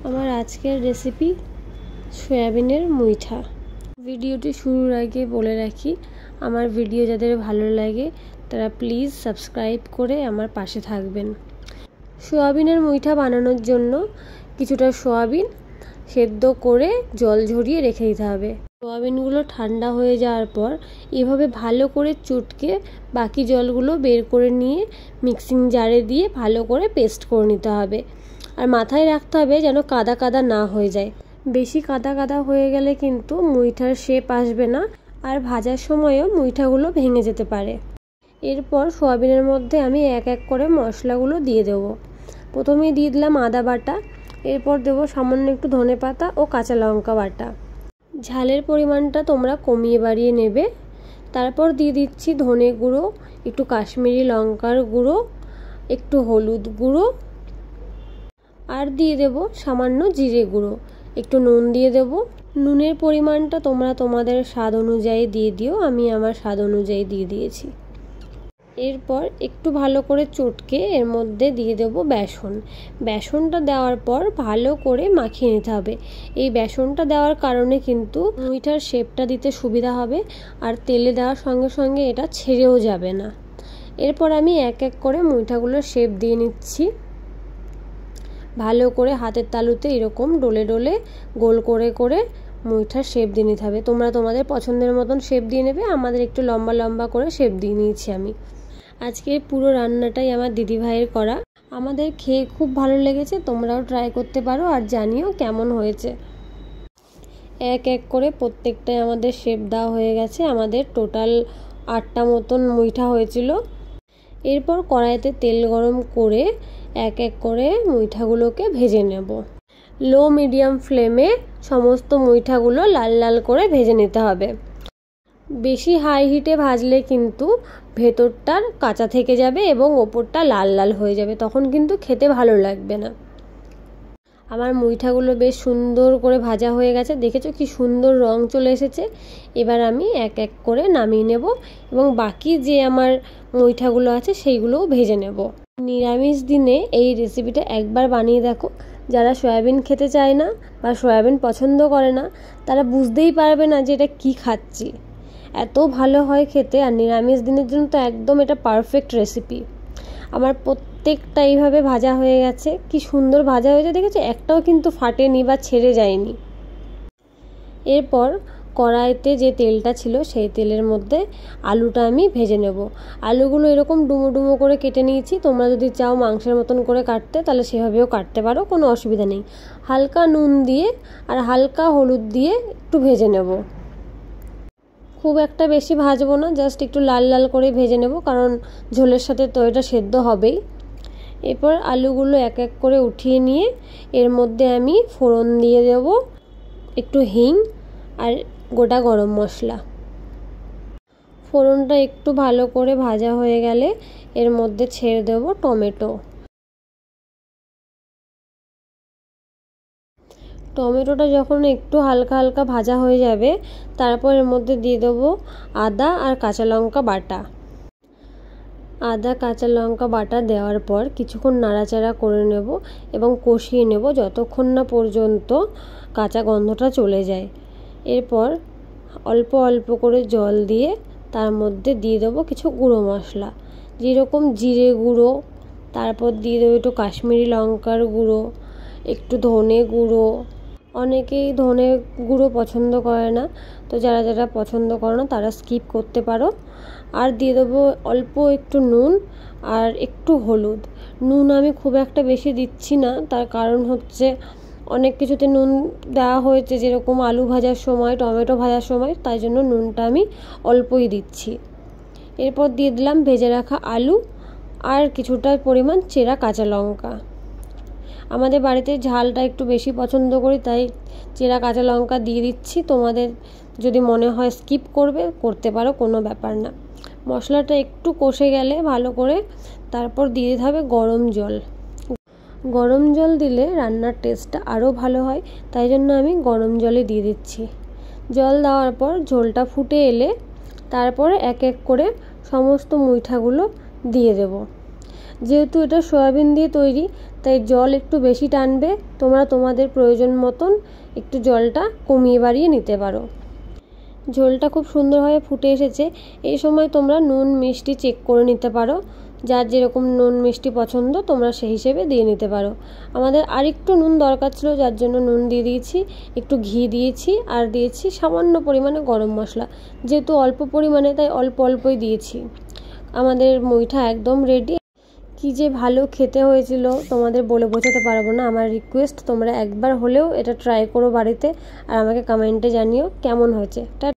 আমার আজকের রেসিপি সয়াবিনের মুইঠা। ভিডিওটি শুরুর আগে বলে রাখি, আমার ভিডিও যাদের ভালো লাগে তারা প্লিজ সাবস্ক্রাইব করে আমার পাশে থাকবেন। সয়াবিনের মুইঠা বানানোর জন্য কিছুটা সয়াবিন সেদ্ধ করে জল ঝরিয়ে রেখে দিতে হবে। সয়াবিনগুলো ঠান্ডা হয়ে যাওয়ার পর এভাবে ভালো করে চটকে বাকি জলগুলো বের করে নিয়ে মিক্সিং জারে দিয়ে ভালো করে পেস্ট করে নিতে হবে। আর মাথায় রাখতে হবে যেন কাদা কাদা না হয়ে যায়। বেশি কাদা কাদা হয়ে গেলে কিন্তু মুইঠার শেপ আসবে না, আর ভাজার সময়ও মুইঠাগুলো ভেঙে যেতে পারে। এরপর সয়াবিনের মধ্যে আমি এক এক করে মশলাগুলো দিয়ে দেবো। প্রথমেই দিয়ে দিলাম আদা বাটা, এরপর দেবো সামান্য একটু ধনেপাতা ও কাঁচা লঙ্কা বাটা। ঝালের পরিমাণটা তোমরা কমিয়ে বাড়িয়ে নেবে। তারপর দিয়ে দিচ্ছি ধনে গুঁড়ো, একটু কাশ্মীরি লঙ্কার গুঁড়ো, একটু হলুদ গুঁড়ো, আর দিয়ে দেব সামান্য জিরে গুঁড়ো, একটু নুন দিয়ে দেব। নুনের পরিমাণটা তোমরা তোমাদের স্বাদ অনুযায়ী দিয়ে দিও, আমি আমার স্বাদ অনুযায়ী দিয়ে দিয়েছি। এরপর একটু ভালো করে চটকে এর মধ্যে দিয়ে দেব বেসন। বেসনটা দেওয়ার পর ভালো করে মাখিয়ে নিতে হবে। এই বেসনটা দেওয়ার কারণে কিন্তু মুইঠার শেপটা দিতে সুবিধা হবে, আর তেলে দেওয়ার সঙ্গে সঙ্গে এটা ছেড়েও যাবে না। এরপর আমি এক এক করে মুইঠাগুলোর শেপ দিয়ে নিচ্ছি। ভালো করে হাতের তালুতে এরকম ডলে ডলে গোল করে করে মুইঠার শেপ দিয়ে নিতে হবে। তোমরা তোমাদের পছন্দের মতন শেপ দিয়ে নেবে। আমাদের একটু লম্বা লম্বা করে শেপ দিয়ে নিয়েছি আমি। আজকের পুরো রান্নাটাই আমার দিদিভাইয়ের করা। আমাদের খেয়ে খুব ভালো লেগেছে, তোমরাও ট্রাই করতে পারো আর জানিও কেমন হয়েছে। এক এক করে প্রত্যেকটাই আমাদের শেপ দেওয়া হয়ে গেছে। আমাদের টোটাল 8টা মতন মুইঠা হয়েছিল। এরপর কড়াইতে তেল গরম করে এক এক করে মুইঠাগুলোকে ভেজে নেব। লো মিডিয়াম ফ্লেমে সমস্ত মুইঠাগুলো লাল লাল করে ভেজে নিতে হবে। বেশি হাই হিটে ভাজলে কিন্তু ভেতরটার কাঁচা থেকে যাবে এবং ওপরটা লাল লাল হয়ে যাবে, তখন কিন্তু খেতে ভালো লাগবে না। আমার মুইঠাগুলো বেশ সুন্দর করে ভাজা হয়ে গেছে, দেখেছো কি সুন্দর রং চলে এসেছে। এবার আমি এক এক করে নামিয়ে নেব এবং বাকি যে আমার মুইঠাগুলো আছে সেইগুলোও ভেজে নেব। নিরামিষ দিনে এই রেসিপিটা একবার বানিয়ে দেখো। যারা সয়াবিন খেতে চায় না বা সয়াবিন পছন্দ করে না তারা বুঝতেই পারবে না যে এটা কী খাচ্ছি। এত ভালো হয় খেতে, আর নিরামিষ দিনের জন্য তো একদম এটা পারফেক্ট রেসিপি। আমার প্রত্যেকটা এইভাবে ভাজা হয়ে গেছে, কি সুন্দর ভাজা হয়েছে দেখেছো, একটাও কিন্তু ফাটেনি বা ছেড়ে যায়নি। এরপর কড়াইতে যে তেলটা ছিল সেই তেলের মধ্যে আলুটা আমি ভেজে নেব। আলুগুলো এরকম ডুমো ডুমো করে কেটে নিয়েছি। তোমরা যদি চাও মাংসের মতন করে কাটতে তাহলে সেভাবেও কাটতে পারো, কোনো অসুবিধা নেই। হালকা নুন দিয়ে আর হালকা হলুদ দিয়ে একটু ভেজে নেব। খুব একটা বেশি ভাজবো না, জাস্ট একটু লাল লাল করে ভেজে নেব, কারণ ঝোলের সাথে তো এটা সেদ্ধ হবেই। এরপর আলুগুলো এক এক করে উঠিয়ে নিয়ে এর মধ্যে আমি ফোড়ন দিয়ে দেব একটু হিং আর গোটা গরম মশলা। ফোড়নটা একটু ভালো করে ভাজা হয়ে গেলে এর মধ্যে ছেড়ে দেব টমেটো। টমেটোটা যখন একটু হালকা হালকা ভাজা হয়ে যাবে তারপর এর মধ্যে দিয়ে দেবো আদা আর কাঁচা লঙ্কা বাটা। আদা কাঁচা লঙ্কা বাটা দেওয়ার পর কিছুক্ষণ নাড়াচাড়া করে নেব এবং কষিয়ে নেব যতক্ষণ না পর্যন্ত কাঁচা গন্ধটা চলে যায়। এরপর অল্প অল্প করে জল দিয়ে তার মধ্যে দিয়ে দেবো কিছু গুঁড়ো মশলা, যেরকম জিরে গুঁড়ো, তারপর দিয়ে দেবো একটু কাশ্মীরি লঙ্কার গুঁড়ো, একটু ধনে গুঁড়ো। অনেকেই ধনে গুঁড়ো পছন্দ করে না, তো যারা যারা পছন্দ করে না তারা স্কিপ করতে পারো। আর দিয়ে দেবো অল্প একটু নুন আর একটু হলুদ। নুন আমি খুব একটা বেশি দিচ্ছি না, তার কারণ হচ্ছে অনেক কিছুতে নুন দেওয়া হয়েছে, যেরকম আলু ভাজার সময়, টমেটো ভাজার সময়, তাই জন্য নুনটা আমি অল্পই দিচ্ছি। এরপর দিয়ে দিলাম ভেজে রাখা আলু আর কিছুটা পরিমাণ চেরা কাঁচা লঙ্কা। আমাদের বাড়িতে ঝালটা একটু বেশি পছন্দ করি, তাই চেরা কাঁচা লঙ্কা দিয়ে দিচ্ছি। তোমাদের যদি মনে হয় স্কিপ করতে পারো, কোনো ব্যাপার না। মশলাটা একটু কষে গেলে ভালো করে তারপর দিয়ে দিতে হবে গরম জল। গরম জল দিলে রান্নার টেস্টটা আরও ভালো হয়, তাই জন্য আমি গরম জলে দিয়ে দিচ্ছি। জল দেওয়ার পর ঝোলটা ফুটে এলে তারপরে এক এক করে সমস্ত মুইঠাগুলো দিয়ে দেব। যেহেতু এটা সয়াবিন দিয়ে তৈরি তাই জল একটু বেশি টানবে। তোমরা তোমাদের প্রয়োজন মতন একটু জলটা কমিয়ে বাড়িয়ে নিতে পারো। ঝোলটা খুব সুন্দরভাবে ফুটে এসেছে। এই সময় তোমরা নুন মিষ্টি চেক করে নিতে পারো। যার যেরকম নুন মিষ্টি পছন্দ তোমরা সেই হিসেবে দিয়ে নিতে পারো। আমাদের আরেকটু নুন দরকার ছিল, যার জন্য নুন দিয়ে দিয়েছি। একটু ঘি দিয়েছি আর দিয়েছি সামান্য পরিমাণে গরম মশলা। যেহেতু অল্প পরিমাণে তাই অল্প অল্পই দিয়েছি। আমাদের মুইঠা একদম রেডি। কি যে ভালো খেতে হয়েছিল তোমাদের বলে বোঝাতে পারবো না। আমার রিকোয়েস্ট, তোমরা একবার হলেও এটা ট্রাই করো বাড়িতে আর আমাকে কমেন্টে জানিও কেমন হয়েছে।